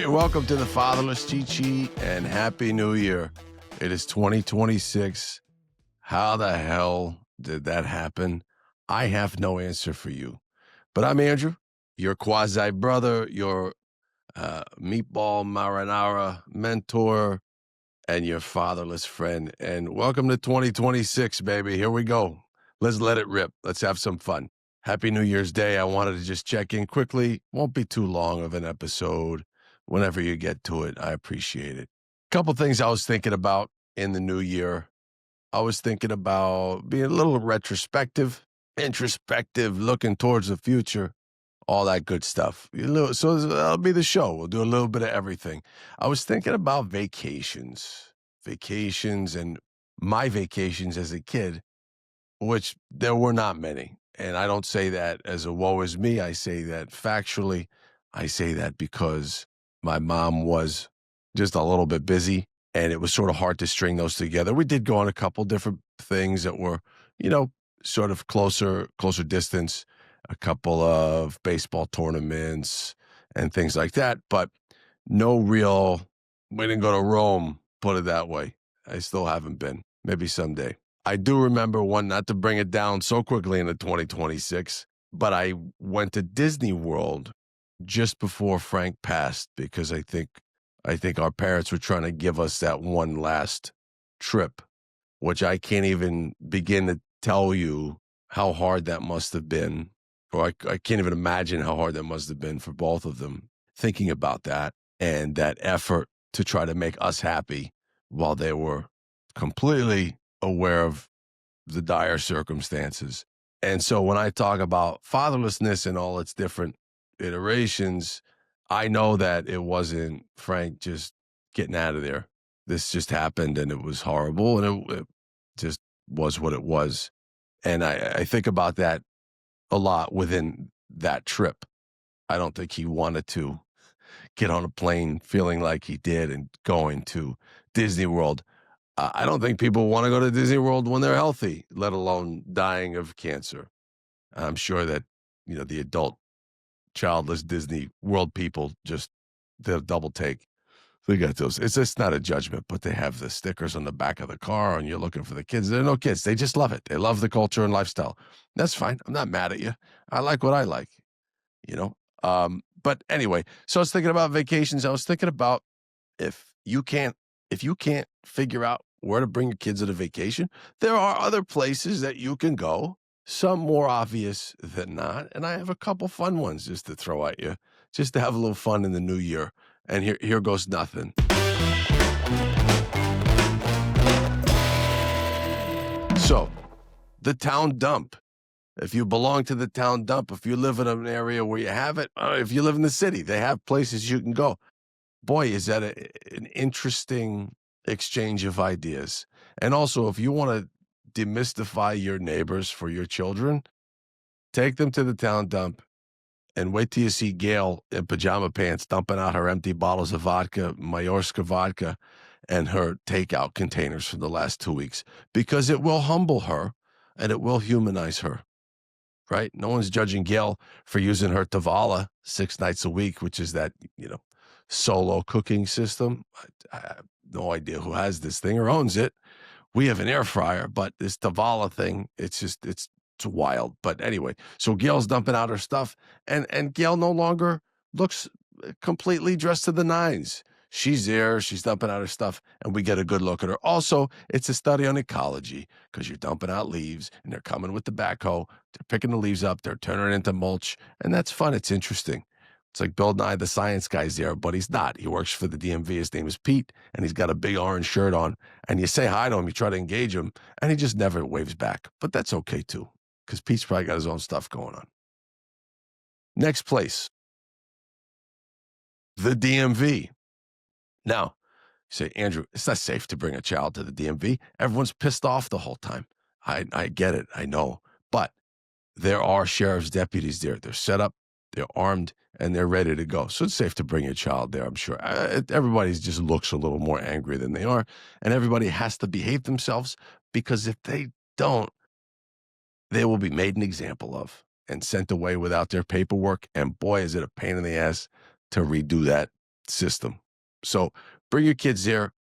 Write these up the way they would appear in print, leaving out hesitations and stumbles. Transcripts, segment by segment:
right, welcome to the Fatherless Cheat Sheet and Happy New Year. It is 2026. How the hell did that happen? I have no answer for you. But I'm Andrew, your quasi-brother, your meatball marinara mentor, and your fatherless friend. And welcome to 2026, baby. Here we go. Let's let it rip. Let's have some fun. Happy New Year's Day. I wanted to just check in quickly. Won't be too long of an episode. Whenever you get to it, I appreciate it. Couple things I was thinking about in the new year. I was thinking about being a little retrospective, introspective, looking towards the future, all that good stuff. So that'll be the show. We'll do a little bit of everything. I was thinking about vacations and my vacations as a kid, which there were not many. And I don't say that as a woe is me. I say that factually. I say that because my mom was just a little bit busy and it was sort of hard to string those together. We did go on a couple different things that were, sort of closer distance, a couple of baseball tournaments and things like that, but no real, we didn't go to Rome, put it that way. I still haven't been. Maybe someday. I do remember one, not to bring it down so quickly into 2026, but I went to Disney World just before Frank passed because I think our parents were trying to give us that one last trip, which I can't even begin to tell you how hard that must have been, or I can't even imagine how hard that must have been for both of them, thinking about that and that effort to try to make us happy while they were completely aware of the dire circumstances. And so when I talk about fatherlessness and all its different iterations, I know that it wasn't Frank just getting out of there. This just happened and it was horrible and it just was what it was. And I think about that a lot within that trip. I don't think he wanted to get on a plane feeling like he did and going to Disney World. I don't think people want to go to Disney World when they're healthy, let alone dying of cancer. I'm sure that, the adult childless Disney World people they'll double take. They got those. It's just not a judgment, but they have the stickers on the back of the car and you're looking for the kids. There are no kids. They just love it. They love the culture and lifestyle. That's fine. I'm not mad at you. I like what I like, you know? But anyway, so I was thinking about vacations. I was thinking about if you can't figure out where to bring your kids on a vacation, there are other places that you can go, some more obvious than not. And I have a couple fun ones just to throw at you, just to have a little fun in the new year. And here goes nothing. So, the town dump. If you belong to the town dump, if you live in an area where you have it, if you live in the city, they have places you can go. Boy, is that an interesting exchange of ideas. And also, if you want to demystify your neighbors for your children, take them to the town dump and wait till you see Gail in pajama pants dumping out her empty bottles of vodka, Mayorska vodka, and her takeout containers from the last 2 weeks, because it will humble her and it will humanize her, right? No one's judging Gail for using her Tavala 6 nights a week, which is that, solo cooking system. I have no idea who has this thing or owns it. We have an air fryer, but this Tavala thing, it's wild. But anyway, so Gail's dumping out her stuff, and Gail no longer looks completely dressed to the nines. She's there, she's dumping out her stuff, and we get a good look at her. Also, it's a study on ecology, because you're dumping out leaves, and they're coming with the backhoe, they're picking the leaves up, they're turning it into mulch, and that's fun, it's interesting. It's like Bill Nye, the science guy's there, but he's not. He works for the DMV. His name is Pete, and he's got a big orange shirt on. And you say hi to him, you try to engage him, and he just never waves back. But that's okay, too, because Pete's probably got his own stuff going on. Next place, the DMV. Now, you say, Andrew, it's not safe to bring a child to the DMV. Everyone's pissed off the whole time. I get it. I know. But there are sheriff's deputies there. They're set up, they're armed, and they're ready to go. So it's safe to bring your child there, I'm sure. Everybody just looks a little more angry than they are, and everybody has to behave themselves, because if they don't, they will be made an example of and sent away without their paperwork, and boy, is it a pain in the ass to redo that system. So bring your kids there,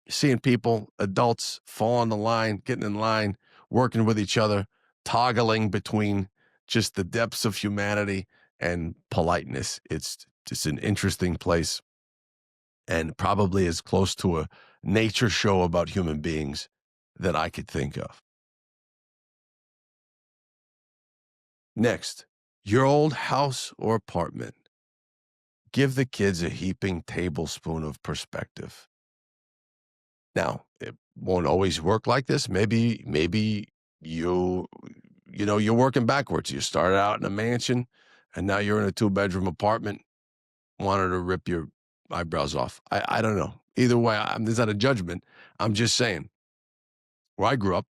seeing people, adults fall on the line, getting in line, working with each other, toggling between just the depths of humanity and politeness. It's just an interesting place and probably as close to a nature show about human beings that I could think of. Next, your old house or apartment. Give the kids a heaping tablespoon of perspective. Now, it won't always work like this. Maybe you you're working backwards. You started out in a mansion and now you're in a two-bedroom apartment, wanted to rip your eyebrows off. I don't know. Either way, there's not a judgment. I'm just saying, where I grew up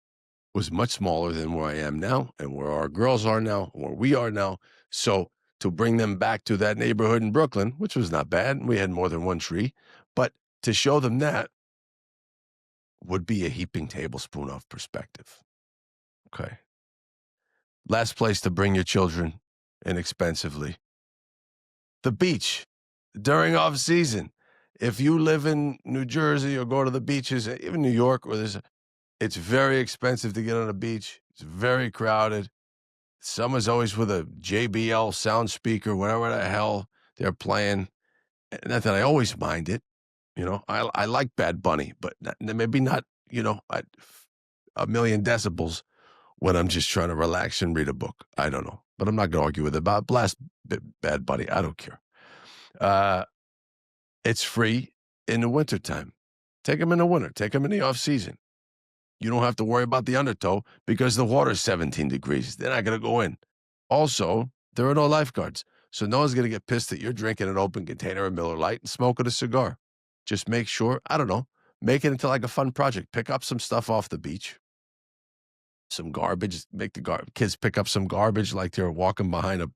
was much smaller than where I am now and where our girls are now, where we are now. So to bring them back to that neighborhood in Brooklyn, which was not bad, we had more than one tree, but to show them that would be a heaping tablespoon of perspective. Okay. Last place to bring your children inexpensively. The beach during off season. If you live in New Jersey or go to the beaches, even New York, it's very expensive to get on a beach. It's very crowded. Someone's always with a JBL sound speaker, whatever the hell they're playing. Not that I always mind it. I like Bad Bunny, but maybe not, at a million decibels when I'm just trying to relax and read a book. I don't know. But I'm not going to argue with it about blast Bad Bunny. I don't care. It's free in the wintertime. Take them in the winter. Take them in the off season. You don't have to worry about the undertow because the water's 17 degrees. They're not going to go in. Also, there are no lifeguards. So no one's going to get pissed that you're drinking an open container of Miller Lite and smoking a cigar. Just make sure, I don't know, make it into like a fun project. Pick up some stuff off the beach. Some garbage. Make the kids pick up some garbage like they're walking behind a,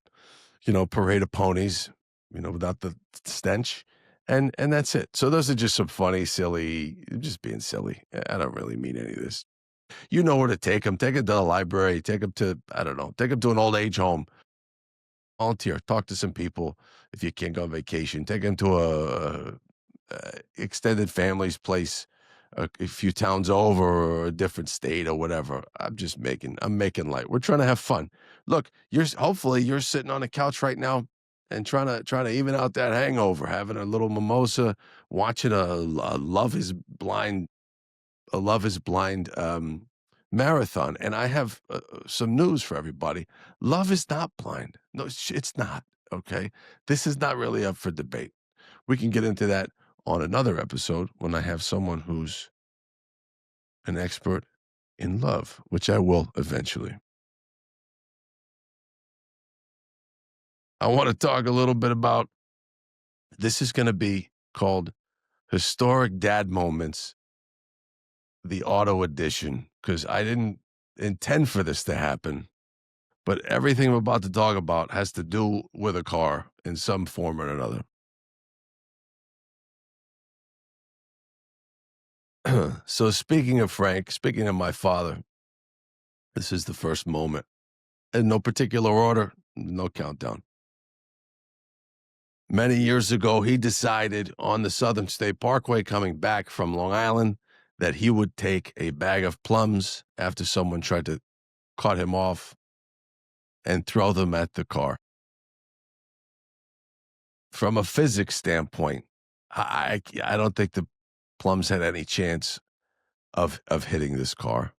parade of ponies, without the stench. And that's it. So those are just some funny, silly, just being silly. I don't really mean any of this. You know where to take them. Take them to the library. Take them to, I don't know, take them to an old age home. Volunteer. Talk to some people if you can't go on vacation. Take them to a extended family's place a few towns over or a different state or whatever. I'm making light. We're trying to have fun. Look, hopefully you're sitting on the couch right now and trying to even out that hangover, having a little mimosa, watching a Love is Blind marathon. And I have some news for everybody. Love is not blind. No, it's not. Okay. This is not really up for debate. We can get into that on another episode when I have someone who's an expert in love, which I will eventually. I want to talk a little bit about this is going to be called Historic Dad Moments, the auto edition, because I didn't intend for this to happen, but everything I'm about to talk about has to do with a car in some form or another. So speaking of my father, this is the first moment. In no particular order, no countdown. Many years ago, he decided on the Southern State Parkway coming back from Long Island that he would take a bag of plums after someone tried to cut him off and throw them at the car. From a physics standpoint, I don't think the plums had any chance of hitting this car,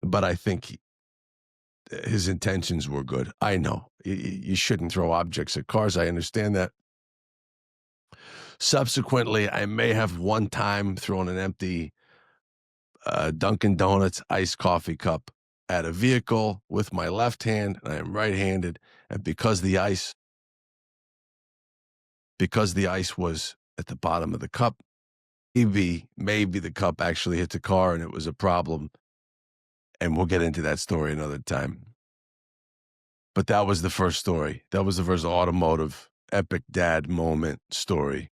but I think his intentions were good. I know you shouldn't throw objects at cars. I understand that. Subsequently, I may have one time thrown an empty Dunkin' Donuts iced coffee cup at a vehicle with my left hand, and I am right-handed, and because the ice was at the bottom of the cup, maybe the cup actually hit the car and it was a problem, and we'll get into that story another time. But that was the first story. That was the first automotive epic dad moment story.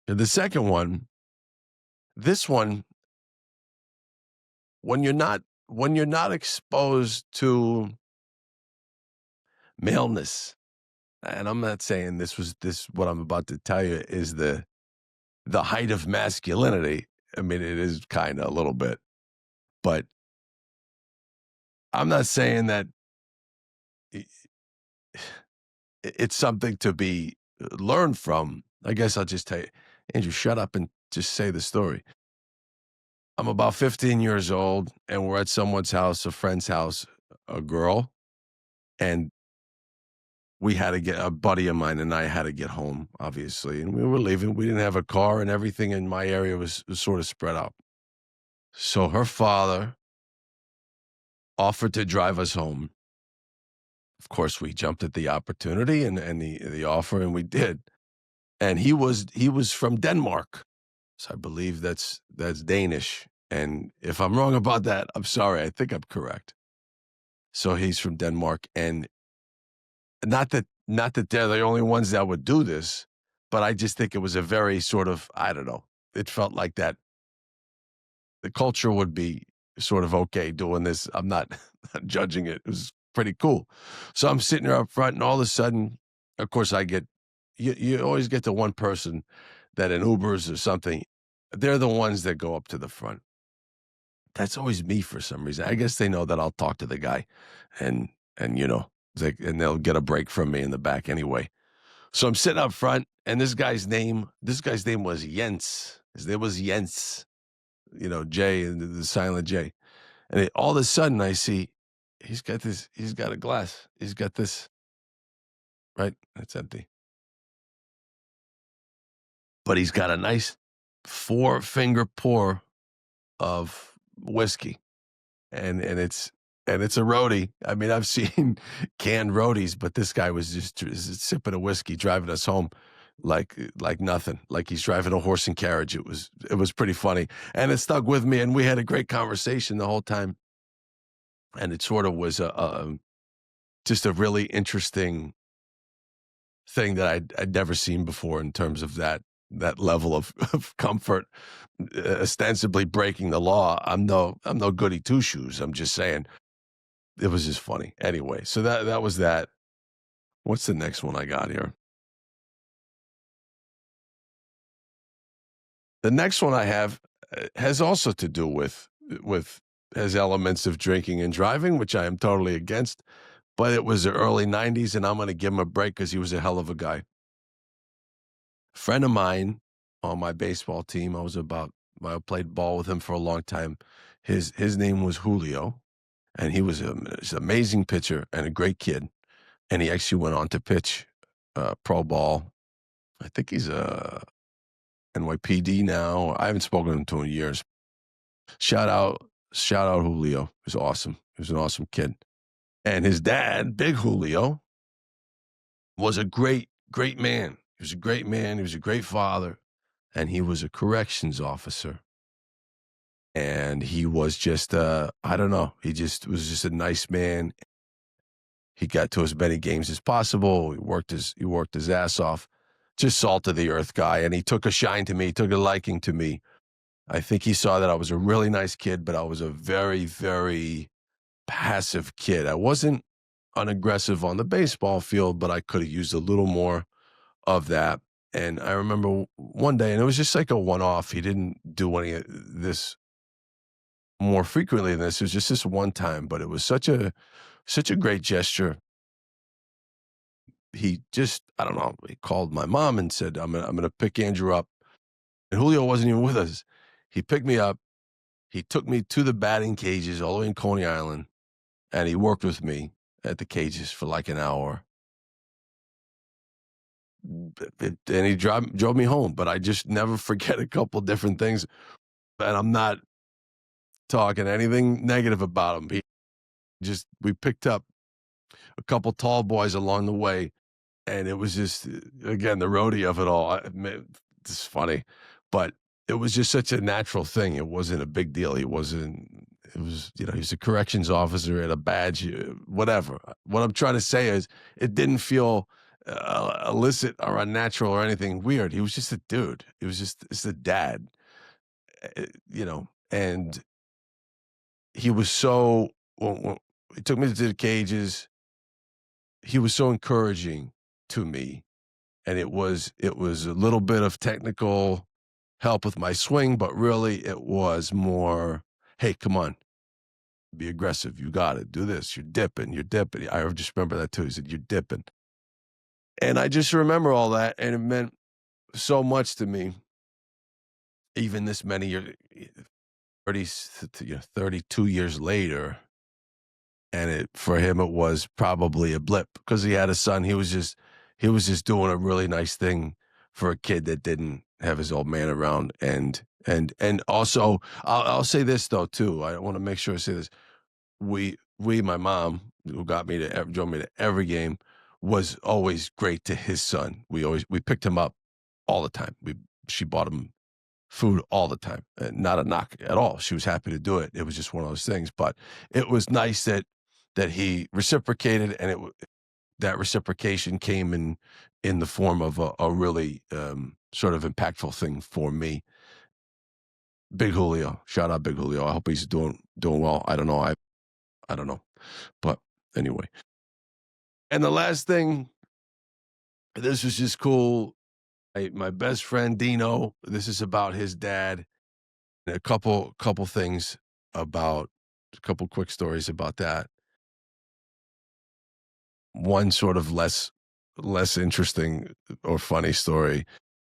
And the second one, this one, when you're not exposed to maleness, and I'm not saying this what I'm about to tell you is the the height of masculinity. I mean, it is kind of a little bit, but I'm not saying that i- it's something to be learned from. I guess I'll just tell you, Andrew, shut up and just say the story. I'm about 15 years old, and we're at someone's house, a friend's house, a girl, and we had to get a buddy of mine and I had to get home, obviously, and we were leaving. We didn't have a car, and everything in my area was sort of spread out. So her father offered to drive us home. Of course, we jumped at the opportunity and the offer, and we did. And he was from Denmark, so I believe that's Danish. And if I'm wrong about that, I'm sorry. I think I'm correct. So he's from Denmark, and not that they're the only ones that would do this, but I just think it was a very sort of, I don't know. It felt like that the culture would be sort of okay doing this. I'm not, not judging it. It was pretty cool. So I'm sitting there up front, and all of a sudden, of course, you always get the one person that in Ubers or something, they're the ones that go up to the front. That's always me for some reason. I guess they know that I'll talk to the guy, and and they'll get a break from me in the back anyway. So I'm sitting up front, and this guy's name was Jens. His name was Jens, J and the silent J. And all of a sudden I see he's got a glass. He's got this, right? It's empty. But he's got a nice 4-finger pour of whiskey. And it's a roadie. I mean, I've seen canned roadies, but this guy was just sipping a whiskey, driving us home like nothing, like he's driving a horse and carriage. It was pretty funny, and it stuck with me. And we had a great conversation the whole time. And it sort of was just a really interesting thing that I'd never seen before in terms of that level of comfort, ostensibly breaking the law. I'm no goody two shoes. I'm just saying. It was just funny. Anyway, so that was that. What's the next one I got here? The next one I have has also to do with has elements of drinking and driving, which I am totally against. But it was the early '90s, and I'm going to give him a break because he was a hell of a guy. Friend of mine on my baseball team. I played ball with him for a long time. His name was Julio, and he was he's an amazing pitcher and a great kid. And he actually went on to pitch pro ball. I think he's a NYPD now. I haven't spoken to him in years. Shout out, shout out Julio. He was awesome. He was an awesome kid. And his dad, Big Julio, was a great, great man. He was a great man. He was a great father. And he was a corrections officer. And he was just, I don't know. He just was just a nice man. He got to as many games as possible. He worked his ass off. Just salt of the earth guy. And he took a shine to me. He took a liking to me. I think he saw that I was a really nice kid, but I was a very, very passive kid. I wasn't unaggressive on the baseball field, but I could have used a little more of that. And I remember one day, and it was just like a one-off. He didn't do any of this more frequently than this. It was just this one time, but it was such a great gesture. He just, I don't know, he called my mom and said, I'm gonna pick Andrew up. And Julio wasn't even with us. He picked me up. He took me to the batting cages all the way in Coney Island, and he worked with me at the cages for like an hour. And he drove me home. But I just never forget a couple different things. And I'm not talking anything negative about him. We picked up a couple tall boys along the way, and it was just, again, the roadie of it all. It's funny, but it was just such a natural thing. It wasn't a big deal. It was he's a corrections officer at a badge, whatever. What I'm trying to say is it didn't feel illicit or unnatural or anything weird. He was just a dude. It's a dad, and he was so, when he took me to the cages, he was so encouraging to me. And it was a little bit of technical. help with my swing, but really it was more, hey, come on, be aggressive. You got it. Do this. You're dipping. You're dipping. I just remember that too. He said, you're dipping. And I just remember all that. And it meant so much to me, even this many years, 30, 32 years later. And for him, it was probably a blip because he had a son. He was just doing a really nice thing for a kid that didn't have his old man around. And also, I'll say this though too. I want to make sure I say this. My mom, who drove me to every game, was always great to his son. We picked him up all the time. She bought him food all the time. Not a knock at all. She was happy to do it. It was just one of those things. But it was nice that he reciprocated, and that reciprocation came in the form of a really sort of impactful thing for me. Big Julio, shout out Big Julio. I hope he's doing well. I don't know. I don't know, but anyway. And the last thing, this was just cool. My best friend Dino. This is about his dad. A couple things about a couple quick stories about that. One sort of less interesting or funny story,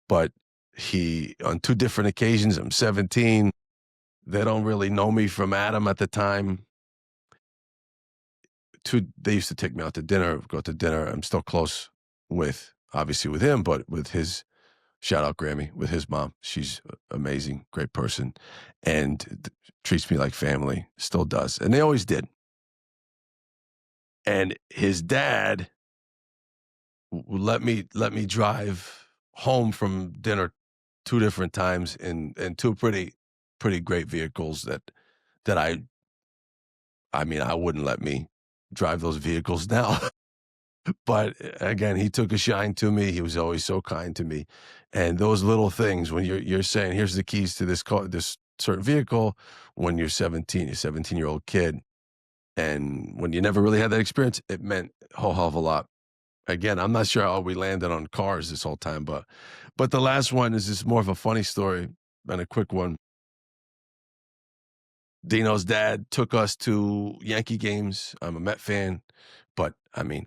but he on two different occasions, I'm 17. They don't really know me from Adam at the time. They used to take me out to dinner, go to dinner. I'm still close obviously with him, but with his shout out Grammy, with his mom. She's amazing, great person, and treats me like family, still does. And they always did. And his dad let me drive home from dinner two different times in two pretty great vehicles that I mean, I wouldn't let me drive those vehicles now. But again, he took a shine to me. He was always so kind to me. And those little things, when you're saying, here's the keys to this car, this certain vehicle, when you're 17, you're a 17-year-old kid. And when you never really had that experience, it meant a whole hell of a lot. Again, I'm not sure how we landed on cars this whole time, but the last one is just more of a funny story and a quick one. Dino's dad took us to Yankee games. I'm a Met fan, but I mean,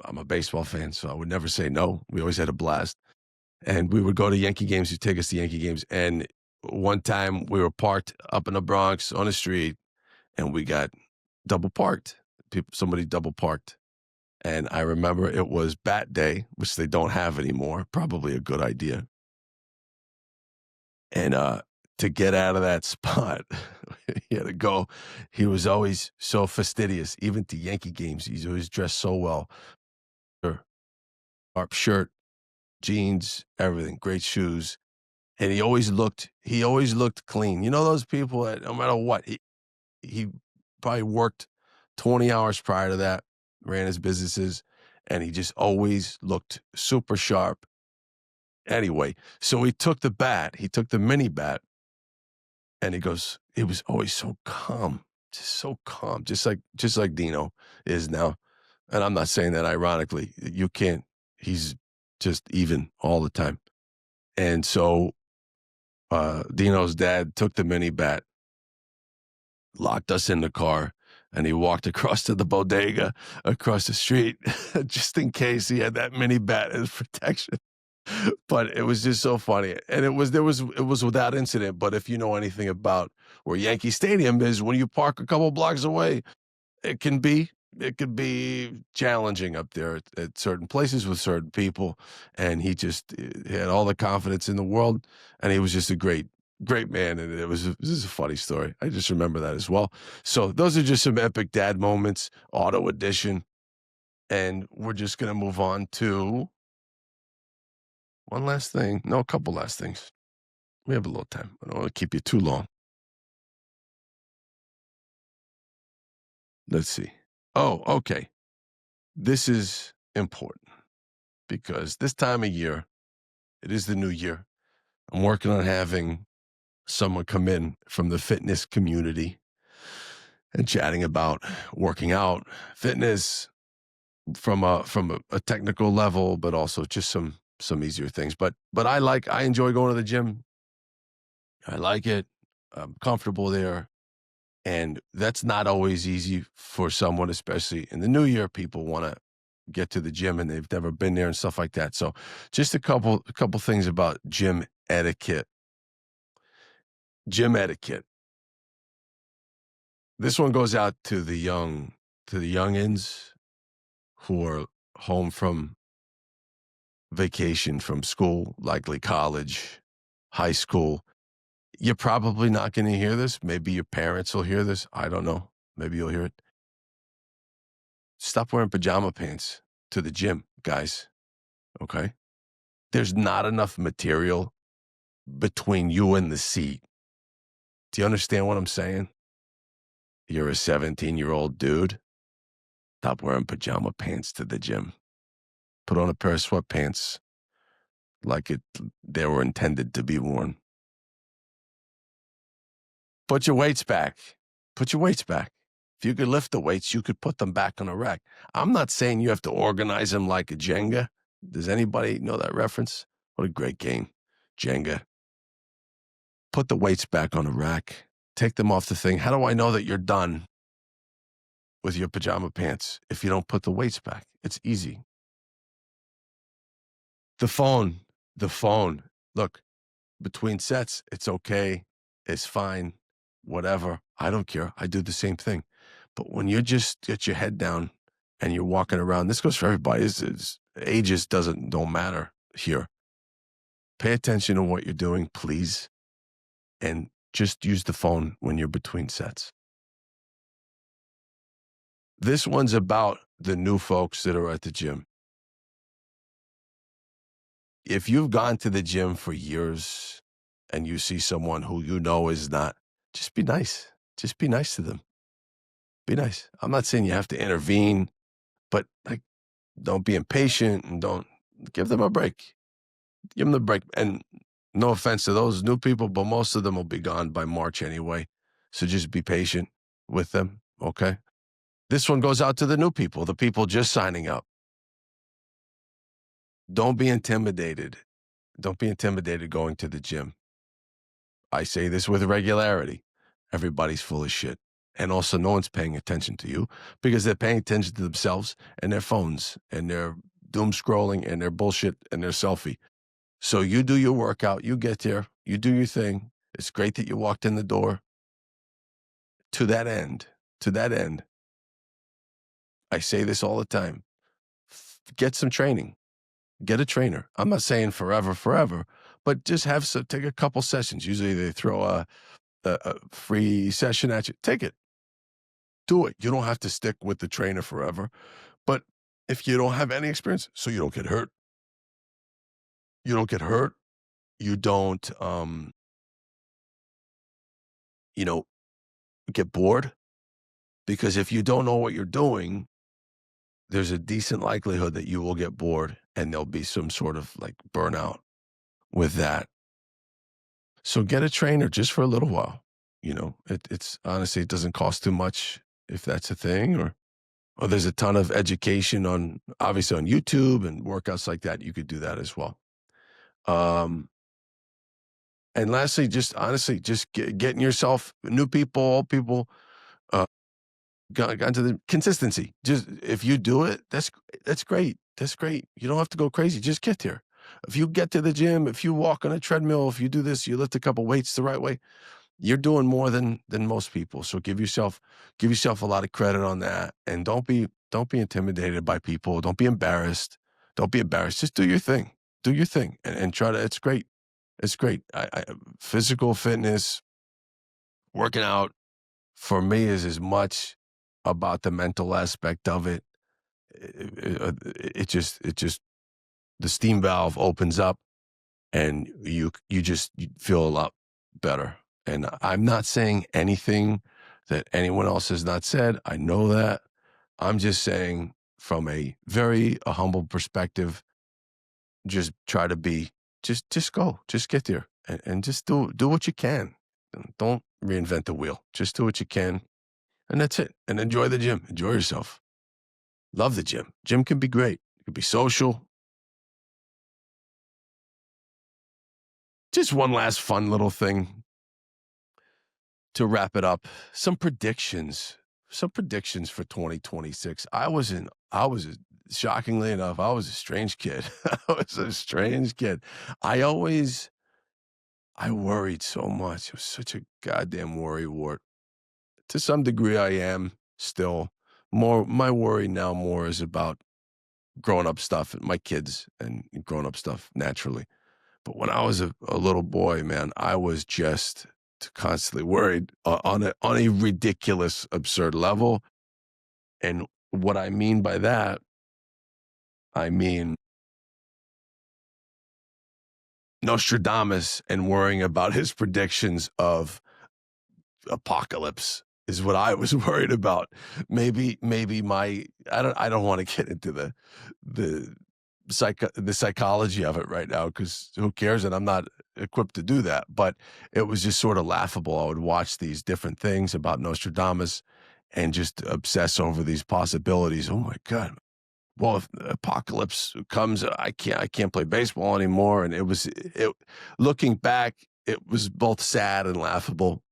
I'm a baseball fan, so I would never say no. We always had a blast. And we would go to Yankee games. He'd take us to Yankee games. And one time we were parked up in the Bronx on the street, and we got double parked. Somebody double parked. And I remember it was bat day, which they don't have anymore. Probably a good idea. And to get out of that spot, he had to go. He was always so fastidious, even to Yankee games. He's always dressed so well. Sharp shirt, jeans, everything, great shoes. And he always looked clean. You know those people that no matter what, he probably worked 20 hours prior to that, ran his businesses, and he just always looked super sharp. Anyway, so he took the mini bat, and he was always so calm, just like Dino is now. And I'm not saying that ironically. He's just even all the time. And so Dino's dad took the mini bat, locked us in the car, and he walked across to the bodega across the street just in case he had that mini bat as protection. But it was just so funny. And it was without incident. But if you know anything about where Yankee Stadium is, when you park a couple blocks away, it can be challenging up there at certain places with certain people. And he had all the confidence in the world, and he was just a great man. And this is a funny story. I just remember that as well. So those are just some epic dad moments, auto edition. And we're just going to move on to one last thing. No, a couple last things. We have a little time. I don't want to keep you too long. Let's see. Oh, okay. This is important because this time of year, it is the new year. I'm working on having someone come in from the fitness community and chatting about working out, fitness from a technical level, but also just some easier things. But I enjoy going to the gym. I like it. I'm comfortable there. And that's not always easy for someone, especially in the new year. People want to get to the gym and they've never been there and stuff like that. So just a couple things about gym etiquette. Gym etiquette. This one goes out to the youngins who are home from vacation from school, likely college, high school. You're probably not going to hear this. Maybe your parents will hear this. I don't know. Maybe you'll hear it. Stop wearing pajama pants to the gym, guys. Okay. There's not enough material between you and the seat. Do you understand what I'm saying? You're a 17-year-old dude. Stop wearing pajama pants to the gym. Put on a pair of sweatpants like they were intended to be worn. Put your weights back. Put your weights back. If you could lift the weights, you could put them back on a rack. I'm not saying you have to organize them like a Jenga. Does anybody know that reference? What a great game. Jenga. Put the weights back on a rack. Take them off the thing. How do I know that you're done with your pajama pants if you don't put the weights back? It's easy. The phone. Look, between sets, it's okay. It's fine. Whatever. I don't care. I do the same thing. But when you just get your head down and you're walking around, this goes for everybody. Ages don't matter here. Pay attention to what you're doing, please. And just use the phone when you're between sets. This one's about the new folks that are at the gym. If you've gone to the gym for years and you see someone who you know is not, just be nice. Just be nice to them. Be nice. I'm not saying you have to intervene, but like, don't be impatient and don't give them a break. Give them the break. And no offense to those new people, but most of them will be gone by March anyway. So just be patient with them. Okay. This one goes out to the new people, the people just signing up. Don't be intimidated. Don't be intimidated going to the gym. I say this with regularity. Everybody's full of shit. And also, no one's paying attention to you because they're paying attention to themselves and their phones and their doom scrolling and their bullshit and their selfie. So you do your workout, you get there, you do your thing. It's great that you walked in the door. To that end, I say this all the time. Get some training. Get a trainer. I'm not saying forever, but just take a couple sessions. Usually they throw a free session at you. Take it. Do it. You don't have to stick with the trainer forever. But if you don't have any experience, so you don't get hurt, you don't, get bored. Because if you don't know what you're doing, there's a decent likelihood that you will get bored and there'll be some sort of like burnout with that. So get a trainer just for a little while. It's honestly, it doesn't cost too much if that's a thing, or there's a ton of education obviously on YouTube and workouts like that. You could do that as well. And lastly, just honestly, just getting yourself new people, old people, got to the consistency. Just if you do it, that's great. That's great. You don't have to go crazy. Just get there. If you get to the gym, if you walk on a treadmill, if you do this, you lift a couple weights the right way, you're doing more than most people. So give yourself a lot of credit on that. And don't be intimidated by people. Don't be embarrassed. Don't be embarrassed. Just do your thing. Do your thing and try to. It's great. It's great. Physical fitness, working out for me is as much about the mental aspect of it. It just the steam valve opens up and you feel a lot better. And I'm not saying anything that anyone else has not said. I know that. I'm just saying from a very humble perspective, just try to be, just go, just get there and just do what you can. Don't reinvent the wheel. Just do what you can. And that's it. And enjoy the gym. Enjoy yourself. Love the gym. Gym can be great. It can be social. Just one last fun little thing to wrap it up, some predictions. Some predictions for 2026. Shockingly enough, I was a strange kid. I was a strange kid. I always I worried so much. It was such a goddamn worry wart. To some degree, I am still. More my worry now more is about grown up stuff and my kids and grown up stuff naturally. But when I was a little boy, man, I was just constantly worried on a ridiculous, absurd level. And what I mean by that, I mean Nostradamus and worrying about his predictions of apocalypse is what I was worried about. Maybe my I don't want to get into the the psychology of it right now because who cares? And I'm not equipped to do that. But it was just sort of laughable. I would watch these different things about Nostradamus and just obsess over these possibilities. Oh my God. Well, if the apocalypse comes, I can't play baseball anymore. And it looking back, it was both sad and laughable,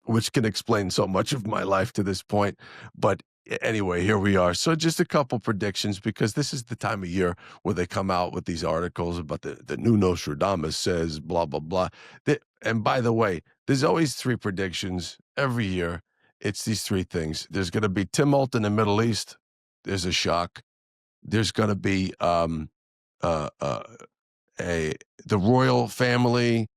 which can explain so much of my life to this point. But anyway, here we are. So just a couple predictions because this is the time of year where they come out with these articles about the new Nostradamus says blah, blah, blah. And by the way, there's always three predictions every year. It's these three things. There's going to be tumult in the Middle East. There's a shock. There's going to be uh, uh, the royal family.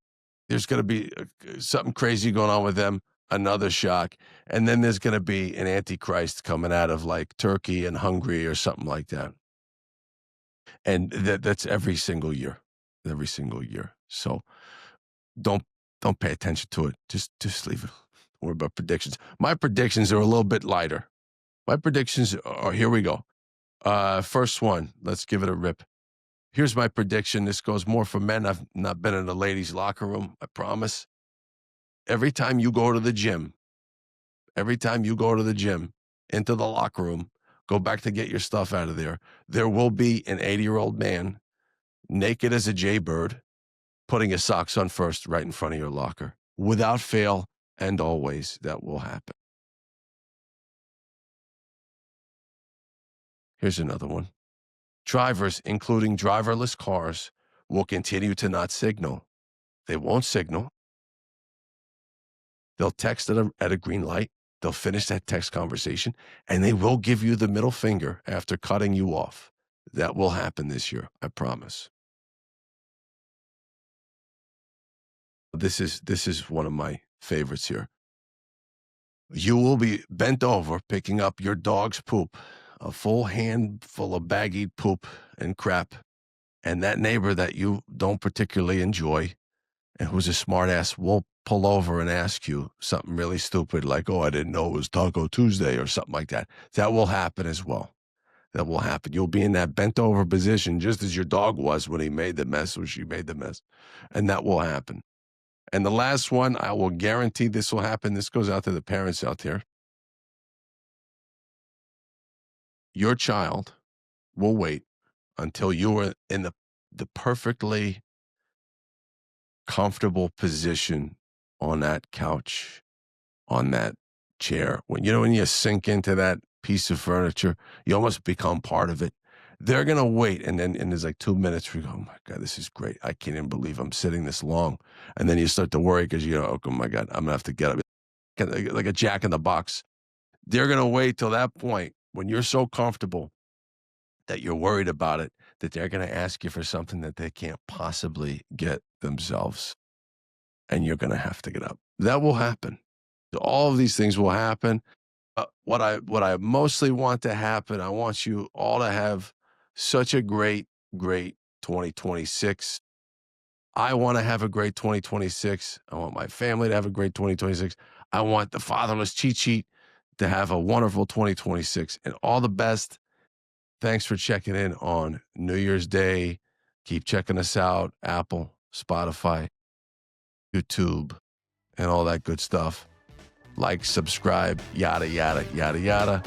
There's going to be something crazy going on with them, another shock. And then there's going to be an antichrist coming out of like Turkey and Hungary or something like that. And that's every single year, every single year. So don't pay attention to it. Just leave it. Don't worry about predictions. My predictions are a little bit lighter. My predictions are, here we go. First one, let's give it a rip. Here's my prediction. This goes more for men. I've not been in a ladies' locker room, I promise. Every time you go to the gym, into the locker room, go back to get your stuff out of there will be an 80-year-old man, naked as a jaybird, putting his socks on first right in front of your locker. Without fail and always, that will happen. Here's another one. Drivers, including driverless cars, will continue to not signal. They won't signal. They'll text at a green light. They'll finish that text conversation, and they will give you the middle finger after cutting you off. That will happen this year, I promise. This is one of my favorites here. You will be bent over picking up your dog's poop, a full handful of baggy poop and crap, and that neighbor that you don't particularly enjoy and who's a smartass will pull over and ask you something really stupid like, oh, I didn't know it was Taco Tuesday or something like that. That will happen as well. That will happen. You'll be in that bent over position just as your dog was when he made the mess or she made the mess. And that will happen. And the last one, I will guarantee this will happen. This goes out to the parents out there. Your child will wait until you are in the perfectly comfortable position on that couch, on that chair. When you sink into that piece of furniture, you almost become part of it. They're gonna wait, and there's like 2 minutes where you go, oh my God, this is great. I can't even believe I'm sitting this long. And then you start to worry because oh my God, I'm gonna have to get up like a jack in the box. They're gonna wait till that point when you're so comfortable that you're worried about it, that they're gonna ask you for something that they can't possibly get themselves. And you're gonna have to get up. That will happen. All of these things will happen. What I mostly want to happen, I want you all to have such a great 2026. I want to have a great 2026. I want my family to have a great 2026. I want the Fatherless Cheat Sheet to have a wonderful 2026 and all the best. Thanks for checking in on New Year's Day. Keep checking us out, Apple, Spotify, YouTube, and all that good stuff. Like, subscribe, yada, yada, yada, yada.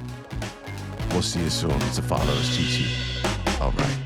We'll see you soon. It's a Fatherless Cheat Sheet. All right.